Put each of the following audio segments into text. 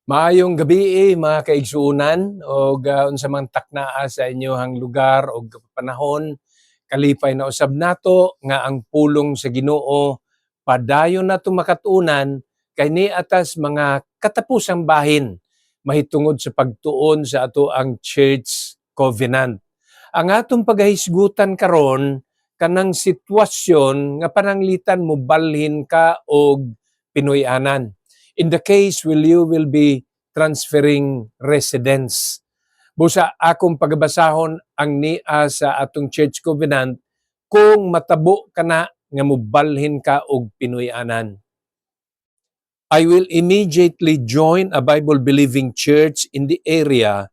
Maayong gabi mga kaigsuunan o unsa man taknaa sa inyohang lugar o panahon. Kalipay na usab nato nga ang pulong sa Ginoo padayon nato makatunan kay ni atas mga katapusang bahin mahitungod sa pagtuon sa ato ang Church Covenant. Ang atong pagahisgutan karon kanang sitwasyon nga pananglitan mo balhin ka og Pinoy-anan. In the case you will be transferring residence. Busa akong pagbasahon ang nia sa atong Church Covenant kung matabo ka na nga mubalhin ka og Pinoy-anan. I will immediately join a Bible-believing church in the area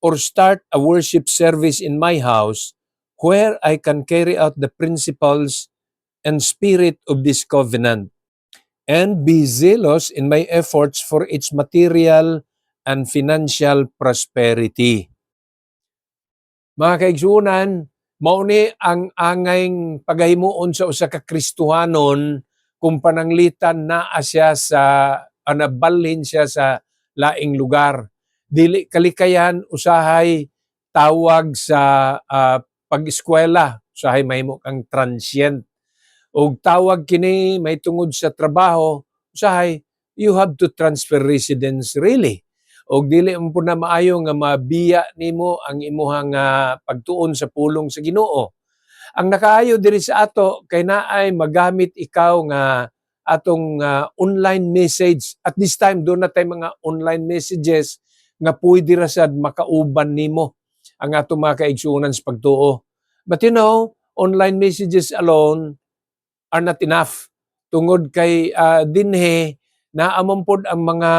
or start a worship service in my house where I can carry out the principles and spirit of this covenant and be zealous in my efforts for its material and financial prosperity. Mga kaigsunan, mauni ang angayng paghimuon sa usa ka Kristohanon kung pananglitan naa siya sa nabalhin siya sa laing lugar. Dili kalikayan usahay tawag sa pag-eskwela, usahay mahimo kang transient. Og tawag kini may tungod sa trabaho, usahay you have to transfer residence really. Og dili mo na maayo nga mabiya nimo ang imuhang pagtuon sa pulong sa Ginoo. Ang nakaayo diri sa ato kay naay magamit ikaw nga atong online message. At this time do na tay mga online messages nga pwede ra sad makauban nimo ang ato mga kaigsuonan sa pagtuo. But you know, online messages alone are not enough. Tungod kay dinhe naamampod ang mga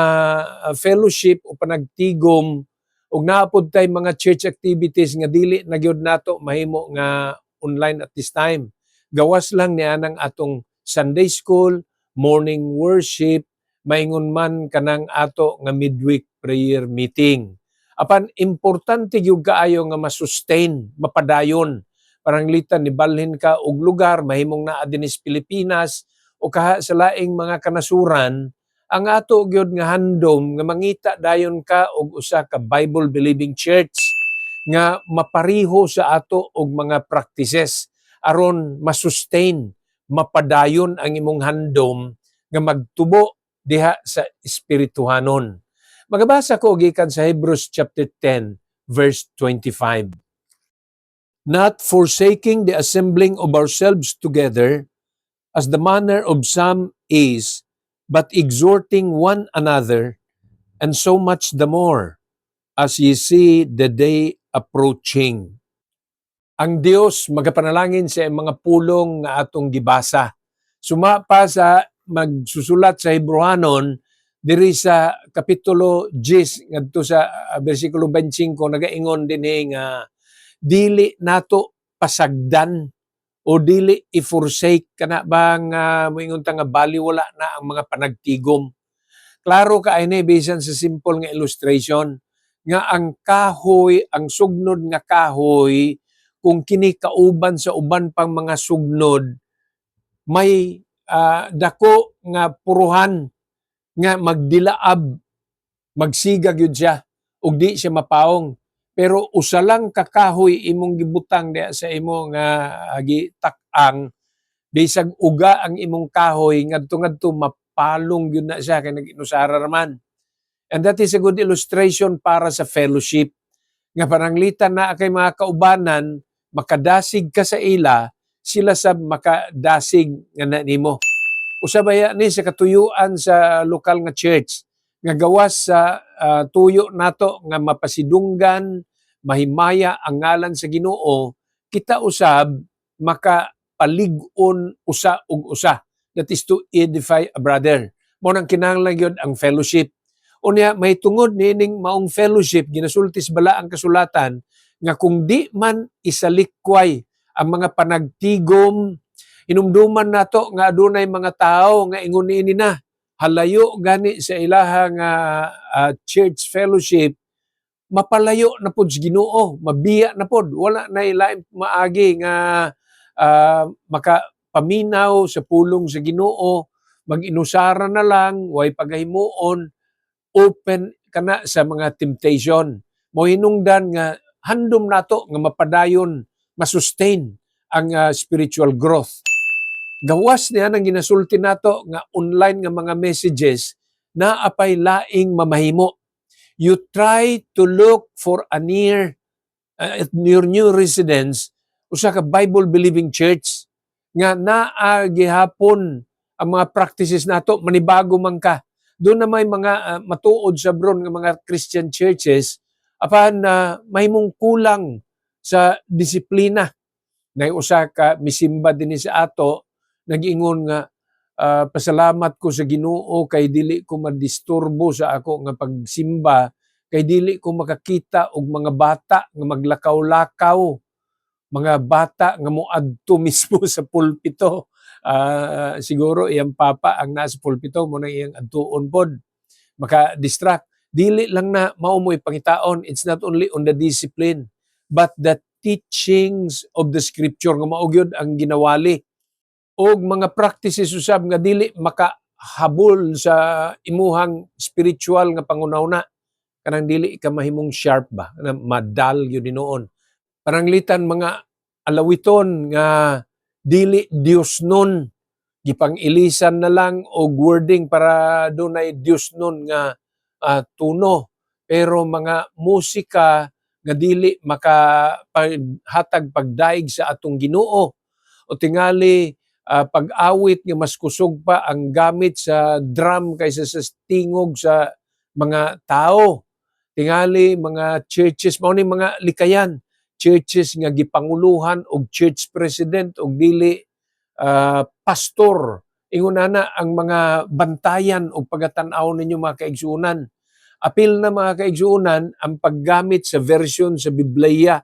fellowship o panagtigom ug naapod tay mga church activities nga dili na gyud nato mahimo nga online at this time. Gawas lang niya ng atong Sunday school, morning worship, maingon man kanang ato nga midweek prayer meeting. Apan importante gyud kaayo nga masustain, mapadayon paranglitan ni balhin ka og lugar mahimong naa dinis Pilipinas o kaha sa laing mga kanasuran ang ato gyud nga handom nga mangita dayon ka og usa ka Bible believing church nga mapariho sa ato og mga practices aron masustain mapadayon ang imong handom nga magtubo diha sa espirituhanon. Magabasa ko gikan sa Hebrews chapter 10 verse 25. Not forsaking the assembling of ourselves together, as the manner of some is, but exhorting one another, and so much the more, as ye see the day approaching. Ang Dios magapanalangin sa mga pulong nga atong gibasa. Suma pa sa magsusulat sa Hebrewanon, diri sa kapitulo 10 ngadto sa bersikulo 25 nagaingon dinhi nga dili nato pasagdan o dili i-forsake kana bang moingon ta nga baliwala na ang mga panagtigom. Klaro ka ini bisan sa simple nga illustration nga ang kahoy, ang sugnod nga kahoy kung kini kauban sa uban pang mga sugnod may dako nga puruhan nga magdilaab, magsigag yun siya ug di siya mapaong. Pero usa lang ka kahoy imong gibutang diha sa imo nga gitak-ang bisag uga ang imong kahoy ngadto-ngadto mapalong gyud na siya kay nag-inusara raman. And that is a good illustration para sa fellowship nga pananglitan na kay mga kaubanan makadasig ka sa ila sila sab makadasig nga na nimo. Usabaya ni sa katuyuan sa lokal nga church nga gawas sa tuyo nato nga mapasidunggan, mahimaya ang ngalan sa Ginoo, kita usab makapalig-on usa ug usa. That is to edify a brother. Mo nang kinahanglan gyud ang fellowship. Unya may tungod nining maong fellowship ginasultis bala ang kasulatan nga kung di man isalikway ang mga panagtigom hinumduman nato nga adunay mga tao nga ingon niini na halayo gani sa ilahang church fellowship, mapalayo na pod sa Ginoo, mabiya na pod, wala na ilaing maagi nga makapaminaw sa pulong sa Ginoo, mag-inusara na lang, way pagahimuon, open kana sa mga temptation. Mo hinungdan nga handom nato nga mapadayon, masustain ang spiritual growth. Gawas niya nang ginasulti nato nga online nga mga messages na apay laing mamahimo. You try to look for a near at your new residence usa ka Bible believing church nga naa gihapon ang mga practices nato manibago man ka. Doon na may mga matuod sa bron nga mga Christian churches apan mahimong kulang sa disiplina. Nay usa ka misimba dinhi sa ato nag-ingon nga pasalamat ko sa Ginoo kay dili ko madisturbo sa ako nga pagsimba, kay dili ko makakita og mga bata nga maglakaw-lakaw, mga bata nga moadto mismo sa pulpito. Siguro iyang papa ang nasa pulpito mo na iyang adtuon pod, maka-distract. Dili lang na mao mo'y pangitaon, it's not only on the discipline but the teachings of the scripture nga mao gyud ang ginawali og mga practices usab nga dili makahabol sa imuhang spiritual nga pangunawna, kanang dili ka mahimong sharp ba, madal yun noon. Pananglitan mga alawiton nga dili Dios nun, gipang-ilisan na lang og wording para dunay Dios nun nga tuno. Pero mga musika nga dili makahatag pagdaig sa atong Ginoo, o tingali pag-awit nga mas kusog pa ang gamit sa drum kaysa sa tingog sa mga tao. Tingali mga churches, mao ni mga likayan, churches nga gipanguluhan og church president og dili pastor. Ingon na ang mga bantayan o pagatan-aw ninyo mga kaigsuonan. Apil na mga kaigsuonan ang paggamit sa version sa Biblia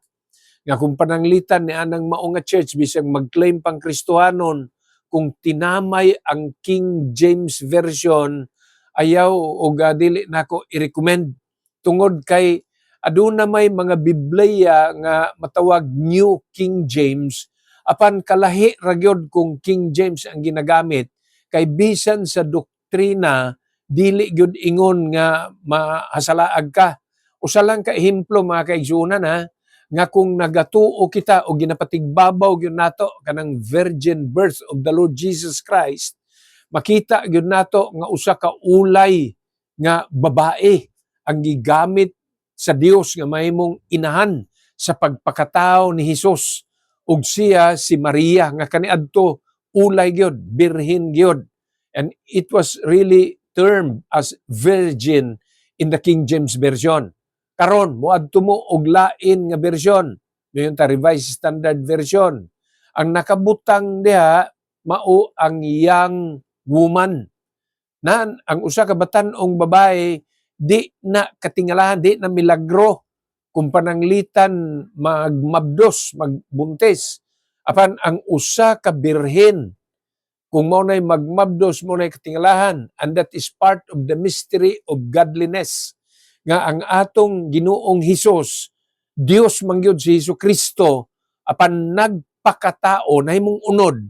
nga kung pananglitan ni anang mao nga church bisag mag-claim pang Kristohanon, kung tinamay ang King James Version, ayaw o dili nako i-recommend tungod kay aduna may mga Biblia nga matawag New King James, apan kalahi ra gyud kung King James ang ginagamit, kay bisan sa doktrina dili gyud ingon nga mahasalaag ka. Usa lang ka ehemplo mga kaigsuonan nga kung nagatuo kita o ginapatigbabaw gyud nato kanang virgin birth of the Lord Jesus Christ, makita gyud nato nga usa ka ulay nga babae ang gigamit sa Dios nga mahimong inahan sa pagpakatao ni Hesus, ug siya si Maria nga kaniadto ulay gyud, birhen gyud, and it was really termed as virgin in the King James Version. Karon moadto mo og lain nga version, ngayon ta Revised Standard Version. Ang nakabutang diha mao ang young woman. Nan ang usa ka batan-ong babae di na katingalahan, di na milagro kung pananglitan magmabdos, magbuntis. Apan ang usa ka birhen kung mao nay magmabdos, mo nay katingalahan, and that is part of the mystery of godliness nga ang atong Ginoong Hesus, Dios mangyud si Jesucristo, apan nagpakatao, nahimong unod,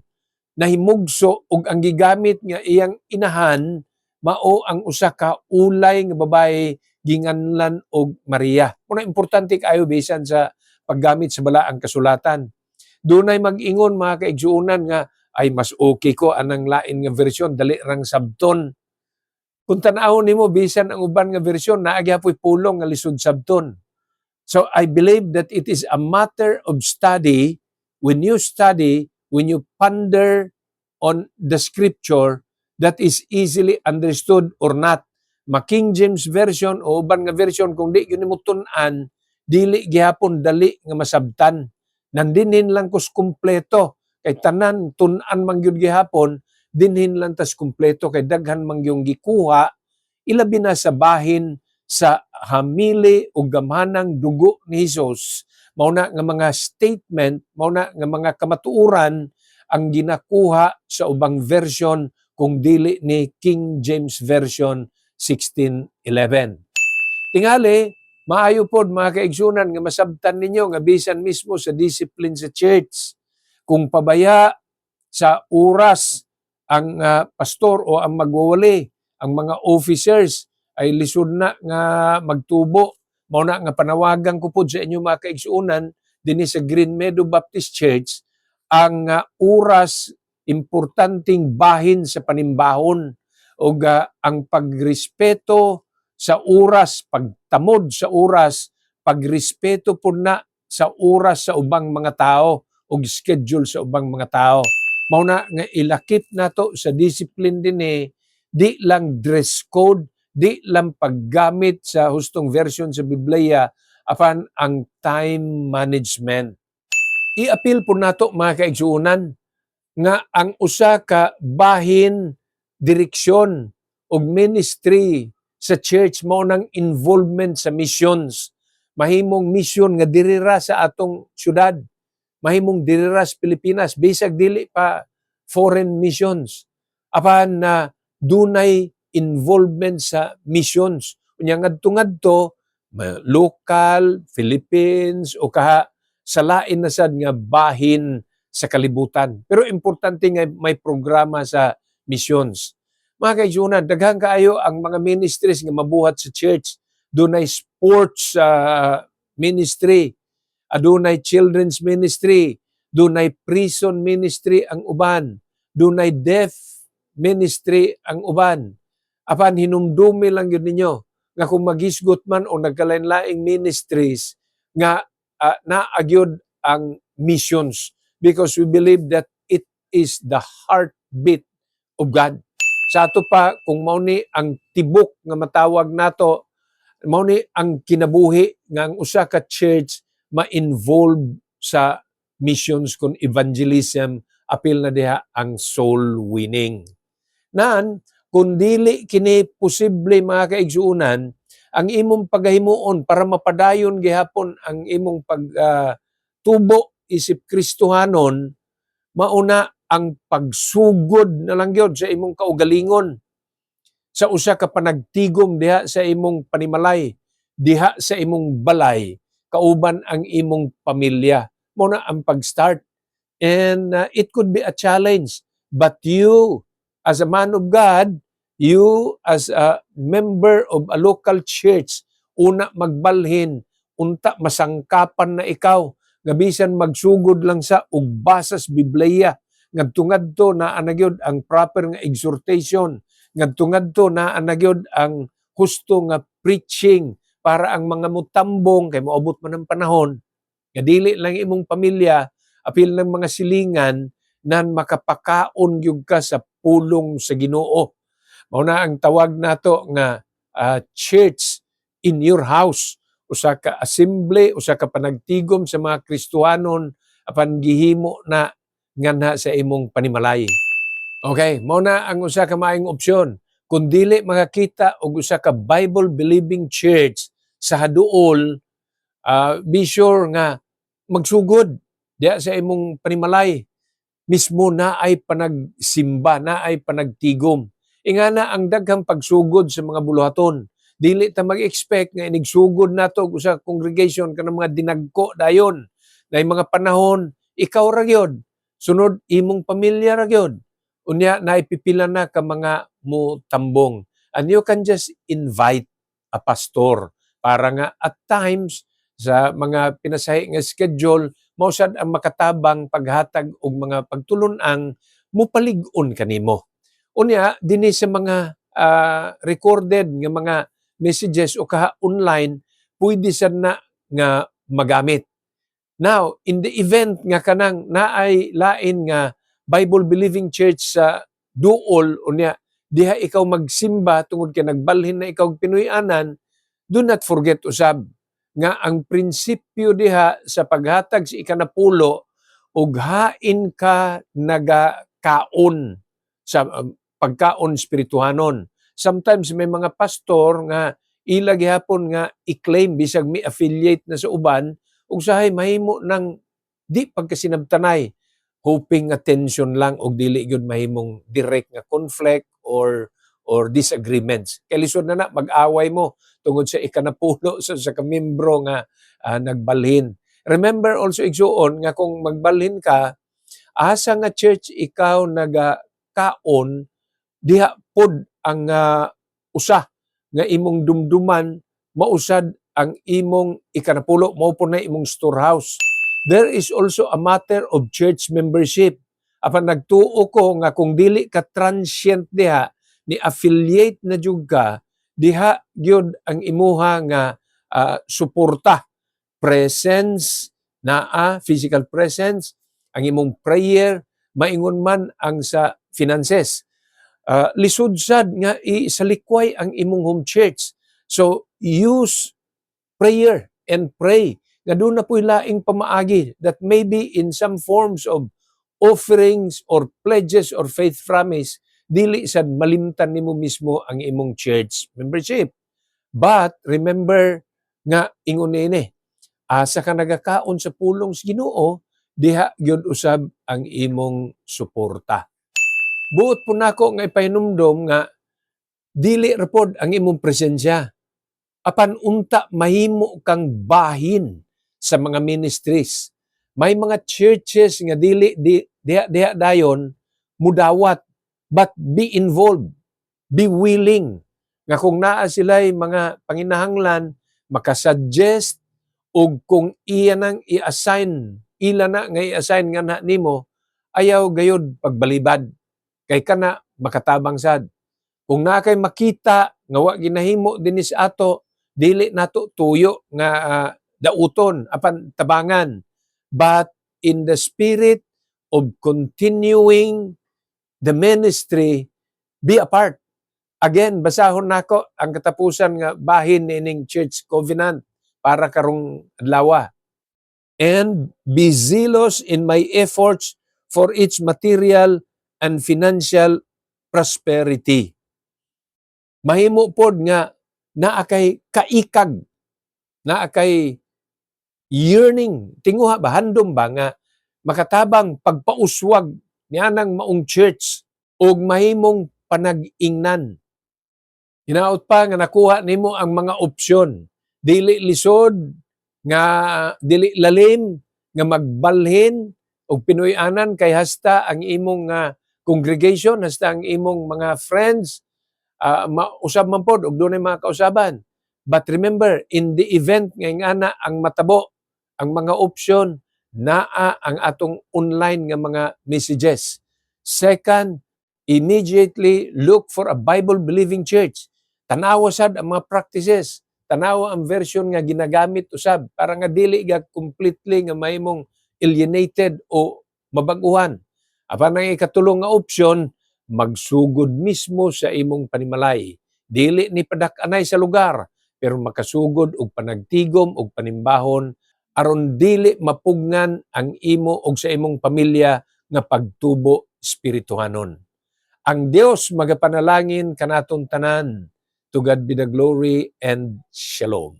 nahimugso, ug ang gigamit nga iyang inahan mao ang usa ka ulay nga babae ginganlan og Maria. Muna importante kaayo bisan sa paggamit sa balaang kasulatan. Dunay mag-ingon mga kaigsuonan nga ay mas okay ko anang lain nga version, dali rang sabton. Kung tan-awon nimo bisan ang uban nga version naa gyapon pulong nga lisod sabton. So I believe that it is a matter of study. When you study, when you ponder on the scripture, that is easily understood or not. Ma-King James Version o uban nga version kung di yun mo tun-an, dili gihapon dali nga masabtan. Nandinin lang kus kumpleto, kay tanan tun-an man gyud gihapon, dinhin lang tas kumpleto, kay daghan man yung gikuha, ilabi na sa bahin sa hamili o gamhanang dugo ni Hesus. Mauna nga mga statement, mauna nga mga kamatuuran ang ginakuha sa ubang version kung dili ni King James Version 1611. Tingali, maayo pod mga kaigsunan nga masabtan ninyo nga bisan mismo sa discipline sa church, kung pabaya sa oras ang pastor o ang magwawali, ang mga officers, ay lisod na nga magtubo. Mao na nga panawagan ko po sa inyo mga kaigsuonan dinhi sa Green Meadow Baptist Church ang oras importanteng bahin sa panimbahon o ang pagrespeto sa oras, pagtamod sa oras, pagrespeto po na sa oras sa ubang mga tao o schedule sa ubang mga tao. Mao na nga ilakip nato sa discipline dinhi, di lang dress code, di lang paggamit sa hustong version sa Biblia, apan ang time management. I-appeal po nato mga kaigsuonan nga ang usa ka bahin, direksyon o ministry sa church mao nang involvement sa missions. Mahimong mission nga dirira sa atong syudad, mahimong dirira sa Pilipinas, bisag dili pa foreign missions. Apan na dunay involvement sa missions. Unya ngadto-ngadto local, Philippines o kaha sa lain na sad nga bahin sa kalibutan. Pero importante nga may programa sa missions. Mga kaigsuonan, daghan kaayo ang mga ministries nga mabuhat sa church. Dunay sports ministry, adunay children's ministry, dunay prison ministry ang uban, dunay deaf ministry ang uban. Apan hinumdumi lang yun ninyo nga kung magisgot man o nagkalain-laing ministries nga naagyod ang missions because we believe that it is the heartbeat of God. Sa ato pa, kung mao ni ang tibok nga matawag nato, mao ni ang kinabuhi nga ang usa ka church ma-involve sa missions kun evangelism, apil na diha ang soul winning. Nan, kung dili kini posible mga kaigsuonan, ang imong pagahimuon para mapadayon gihapon ang imong pagtubo isip Kristohanon, mauna ang pagsugod na lang gyud sa imong kaugalingon sa usa ka panagtigom diha sa imong panimalay, diha sa imong balay, kauban ang imong pamilya. Mao na ang pag-start. And it could be a challenge, but you as a man of God, you as a member of a local church, una magbalhin, unta masangkapan na ikaw, nga bisan magsugod lang sa ug basas Biblia, ngadto-ngadto naa na gyud ang proper nga exhortation, ngadto-ngadto naa na gyud ang husto nga preaching para ang mga mutambong kay moabot man ang panahon nga dili lang imong pamilya, apil ng mga silingan nan makapakaon gyud ka sa pulong sa Ginoo. Mao na ang tawag nato nga church in your house, usa ka assembly, usa ka panagtigom sa mga Kristohanon apan gihimo na nganha sa imong panimalay. Okay, mao na ang usa ka maayong opsyon. Kung dili makakita og usa ka Bible believing church sa haduol, be sure nga magsugod diya sa imong panimalay. Mismo na ay panagsimba, na ay panagtigom. Ingana ang daghang pagsugod sa mga buluhaton. Dili ta mag-expect nga inigsugod nato sa congregation kanang mga dinagko dayon. Nay mga panahon ikaw ra gyud, sunod imong pamilya ra gyud. Unya naipipila na ka mga mutambong. And you can just invite a pastor para nga at times sa mga pinasahi nga schedule mao sad ang makatabang paghatag og mga pagtulon-ang mupalig-on kanimo. Unya dinhi sa mga recorded nga mga messages o kaha online, pwede sad na nga magamit. Now, in the event nga kanang naay lain nga Bible believing church sa duol unya diha ikaw magsimba tungod kay nagbalhin na ikaw Pinoy-anan, do not forget usab nga ang prinsipyo diha sa paghatag sa ikanapulo og hain ka nagakaon sa pagkaon spirituhanon. Sometimes may mga pastor nga ila gihapon nga i-claim bisag mi affiliate na sa uban ug sahay mahimo nang di pagkasinabtanay, hoping attention lang og dili gyud mahimong direct nga conflict or disagreements. Kay lisod na mag-away mo tungod sa ikanapulo sa kamembro nga nagbalhin. Remember also igsuon nga kung magbalhin ka, asa nga church ikaw nagakaon, diha pod ang usa nga imong dumduman mausad ang imong ikanapulo, mao po na imong storehouse. There is also a matter of church membership. Apan nagtuo ko nga kung dili ka transient diha, ni affiliate na jud ka, diha gyud ang imuha nga suporta, presence naa, physical presence, ang imong prayer, maingon man ang sa finances. Lisod sad nga isalikway ang imong home church. So use prayer and pray nga doon na po'y laing pamaagi that maybe in some forms of offerings or pledges or faith promise, dili sad malimtan nimo mismo ang imong church membership. But remember nga ingon ini, asa ka nagakaon sa pulong sa Ginoo, diha gyud usab ang imong suporta. Buot po nako nga ipahinumdom nga dili ra pod ang imong presensya. Apan unta mahimo kang bahin sa mga ministries. May mga churches nga dili diha dayon mudawat, but be involved, be willing nga kung naa sila'y mga panginahanglan makasuggest og kung iya nang i-assign, ila na nga i-assign nga na nimo, ayaw gayud pagbalibad kay kana makatabang sad. Kung na kay makita nga wa ginahimo dinis ato, dili nato tuyo nga dauton apan tabangan, but in the spirit of continuing the ministry, be a part. Again, basahon nako ang katapusan nga bahin nining church covenant para karong adlaw. And be zealous in my efforts for its material and financial prosperity. Mahimo pod nga naa kay kaikag, naa kay yearning, tinguha ba, handom ba nga makatabang pagpauswag nianang maong church og mahimong panag-ingnan. Hinaot pa nga nakuha nimo ang mga opsyon, dili lisod nga dili lalim nga magbalhin og Pinoy-anan kay hasta ang imong congregation, hasta ang imong mga friends mausab man pod og dunay mga kausaban. But remember, in the event nga ingana ang matabo, ang mga option, naa ang atong online nga mga messages. Second, immediately look for a Bible-believing church. Tanawa sad ang mga practices, tanawa ang version nga ginagamit usab para nga dili ga completely nga mahimong alienated o mabaguhan. Apan ang ikatulong nga option, magsugod mismo sa imong panimalay. Dili ni padak-anay sa lugar, pero makasugod og panagtigom og panimbahon aron dili mapugnan ang imo og sa imong pamilya nga pagtubo espirituhanon. Ang Dios magapanalangin kanaton tanan. To God be the glory and shalom.